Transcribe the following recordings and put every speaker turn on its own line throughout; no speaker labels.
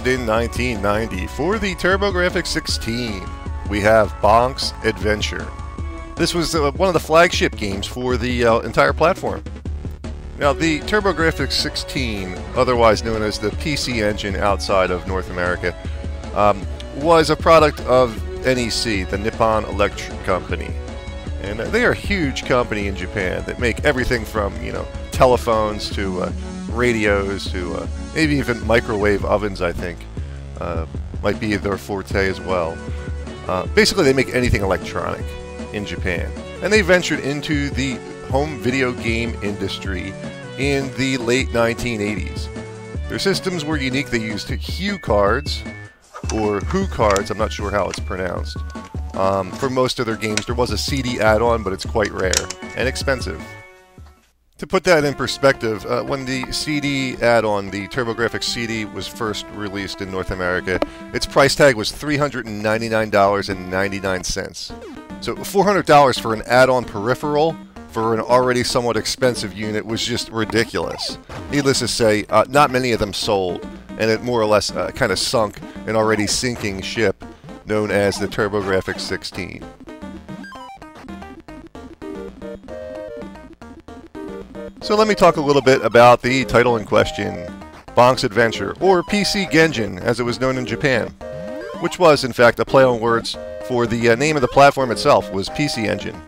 released in 1990 for the TurboGrafx 16. We have Bonk's Adventure. This was one of the flagship games for the entire platform. Now, the TurboGrafx 16, otherwise known as the PC Engine outside of North America, was a product of NEC, the Nippon Electric Company. And they are a huge company in Japan that make everything from, telephones to radios to maybe even microwave ovens, I think, might be their forte as well. Basically, they make anything electronic in Japan. And they ventured into the home video game industry in the late 1980s. Their systems were unique. They used HUE cards, or HUE cards, I'm not sure how it's pronounced. For most of their games, there was a CD add-on, but it's quite rare and expensive. To put that in perspective, when the CD add-on, the TurboGrafx CD, was first released in North America, its price tag was $399.99. So $400 for an add-on peripheral for an already somewhat expensive unit was just ridiculous. Needless to say, not many of them sold, and it more or less kind of sunk an already sinking ship known as the TurboGrafx 16. So let me talk a little bit about the title in question, Bonk's Adventure, or PC Genjin as it was known in Japan, which was in fact a play on words for the name of the platform itself was PC Engine.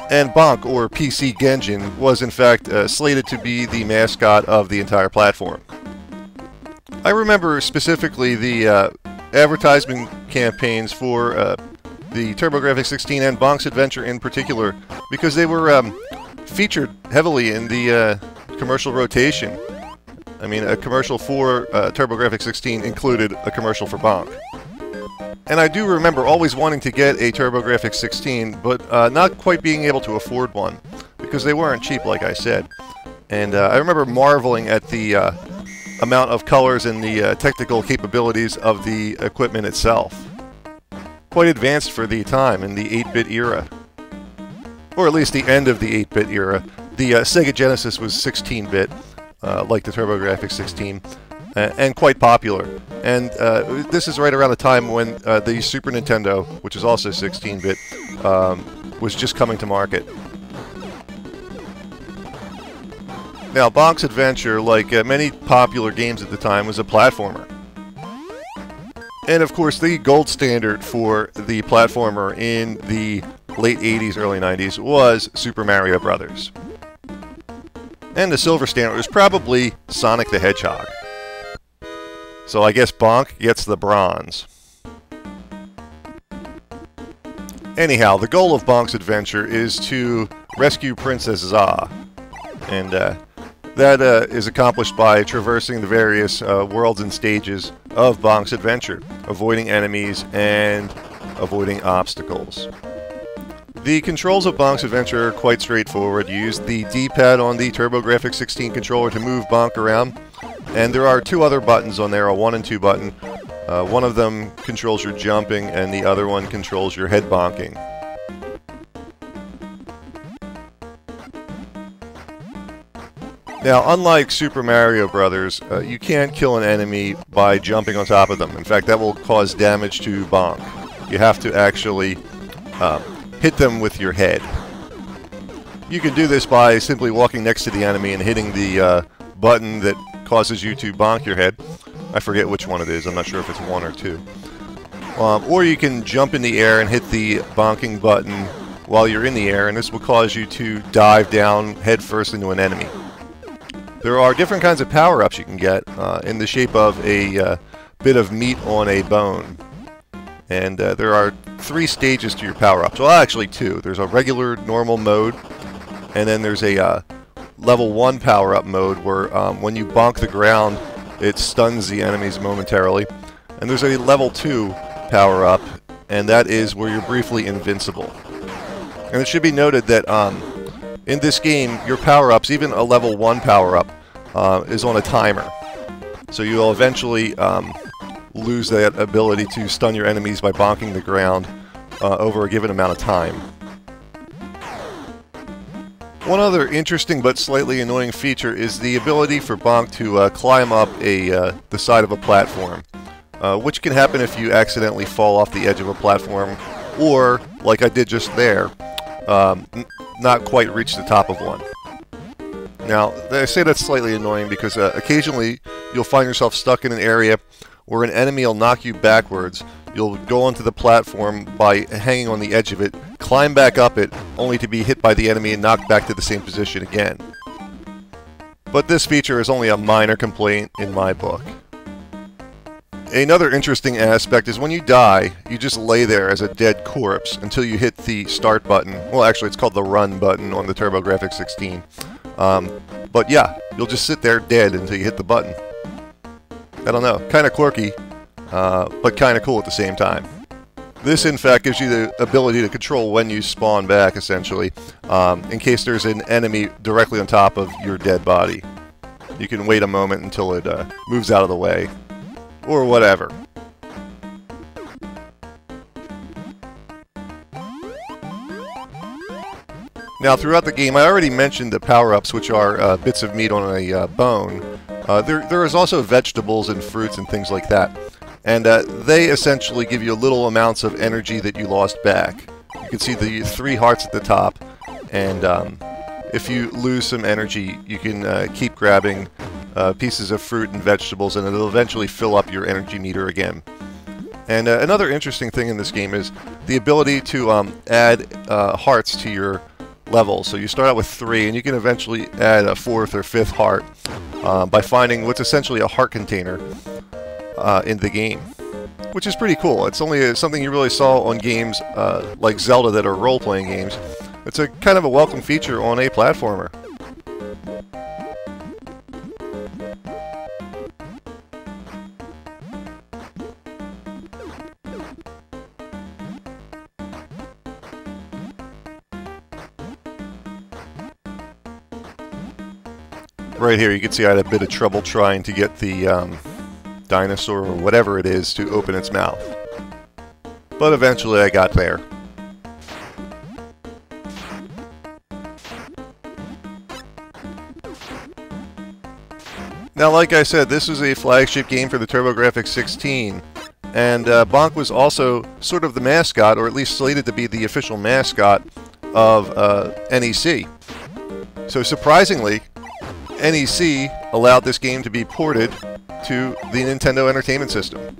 And Bonk, or PC Genjin, was in fact slated to be the mascot of the entire platform. I remember specifically the advertisement campaigns for the TurboGrafx 16 and Bonk's Adventure in particular, because they were featured heavily in the commercial rotation. I mean, a commercial for TurboGrafx 16 included a commercial for Bonk. And I do remember always wanting to get a TurboGrafx 16, but not quite being able to afford one, because they weren't cheap, like I said. And I remember marveling at the amount of colors and the technical capabilities of the equipment itself. Quite advanced for the time in the 8-bit era. Or at least the end of the 8-bit era. The Sega Genesis was 16-bit, like the TurboGrafx 16, and quite popular. And this is right around the time when the Super Nintendo, which is also 16-bit, was just coming to market. Now, Bonk's Adventure, like many popular games at the time, was a platformer. And of course, the gold standard for the platformer in the late 80s, early 90s was Super Mario Brothers. And the silver standard was probably Sonic the Hedgehog. So I guess Bonk gets the bronze. Anyhow, the goal of Bonk's Adventure is to rescue Princess Za. And that is accomplished by traversing the various worlds and stages of Bonk's Adventure, avoiding enemies and avoiding obstacles. The controls of Bonk's Adventure are quite straightforward. You use the D-pad on the TurboGrafx 16 controller to move Bonk around, and there are two other buttons on there, a 1 and 2 button. One of them controls your jumping, and the other one controls your head bonking. Now, unlike Super Mario Brothers, you can't kill an enemy by jumping on top of them. In fact, that will cause damage to Bonk. You have to actually hit them with your head. You can do this by simply walking next to the enemy and hitting the button that causes you to bonk your head. I forget which one it is. I'm not sure if it's 1 or 2. Or you can jump in the air and hit the bonking button while you're in the air, and this will cause you to dive down head first into an enemy. There are different kinds of power-ups you can get in the shape of a bit of meat on a bone. And there are 3 stages to your power-ups. Well, actually 2. There's a regular, normal mode, and then there's a level 1 power-up mode where when you bonk the ground, it stuns the enemies momentarily. And there's a level 2 power-up, and that is where you're briefly invincible. And it should be noted that in this game, your power-ups, even a level 1 power-up, is on a timer. So you'll eventually lose that ability to stun your enemies by bonking the ground over a given amount of time. One other interesting but slightly annoying feature is the ability for Bonk to climb up the side of a platform, which can happen if you accidentally fall off the edge of a platform, or, like I did just there, not quite reach the top of one. Now, I say that's slightly annoying because occasionally you'll find yourself stuck in an area where an enemy will knock you backwards. You'll go onto the platform by hanging on the edge of it, climb back up it, only to be hit by the enemy and knocked back to the same position again. But this feature is only a minor complaint in my book. Another interesting aspect is when you die, you just lay there as a dead corpse until you hit the start button. Well, actually, it's called the run button on the TurboGrafx 16. But yeah, you'll just sit there dead until you hit the button. I don't know, kind of quirky, but kind of cool at the same time. This, in fact, gives you the ability to control when you spawn back, essentially, in case there's an enemy directly on top of your dead body. You can wait a moment until it moves out of the way, or whatever. Now, throughout the game, I already mentioned the power-ups, which are bits of meat on a bone. There is also vegetables and fruits and things like that. And they essentially give you little amounts of energy that you lost back. You can see the 3 hearts at the top, and if you lose some energy, you can keep grabbing pieces of fruit and vegetables, and it'll eventually fill up your energy meter again. And another interesting thing in this game is the ability to add hearts to your level. So you start out with 3, and you can eventually add a 4th or 5th heart by finding what's essentially a heart container in the game, which is pretty cool. It's only something you really saw on games like Zelda that are role-playing games. It's a kind of a welcome feature on a platformer. Right here, you can see I had a bit of trouble trying to get the dinosaur or whatever it is to open its mouth. But eventually I got there. Now, like I said, this is a flagship game for the TurboGrafx 16, and Bonk was also sort of the mascot, or at least slated to be the official mascot of NEC. So surprisingly, NEC allowed this game to be ported to the Nintendo Entertainment System.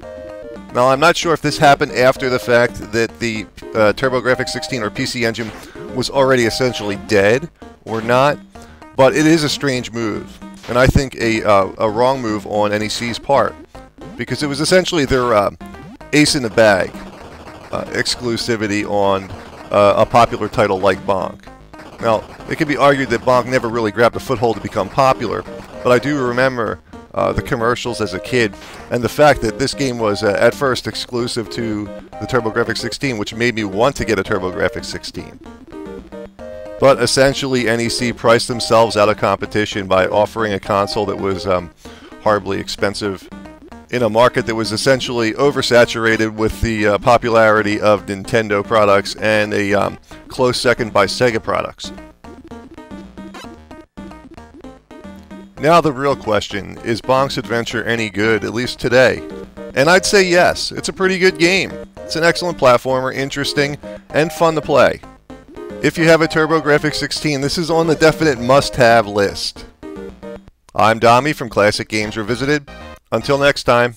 Now, I'm not sure if this happened after the fact that the TurboGrafx 16 or PC Engine was already essentially dead or not, but it is a strange move, and I think a wrong move on NEC's part, because it was essentially their ace in the bag exclusivity on a popular title like Bonk. Now, it can be argued that Bonk never really grabbed a foothold to become popular, but I do remember the commercials as a kid, and the fact that this game was at first exclusive to the TurboGrafx 16, which made me want to get a TurboGrafx 16. But essentially, NEC priced themselves out of competition by offering a console that was horribly expensive in a market that was essentially oversaturated with the popularity of Nintendo products and a close second by Sega products. Now the real question, is Bonk's Adventure any good, at least today? And I'd say yes, it's a pretty good game. It's an excellent platformer, interesting, and fun to play. If you have a TurboGrafx 16, this is on the definite must-have list. I'm Dommy from Classic Games Revisited. Until next time.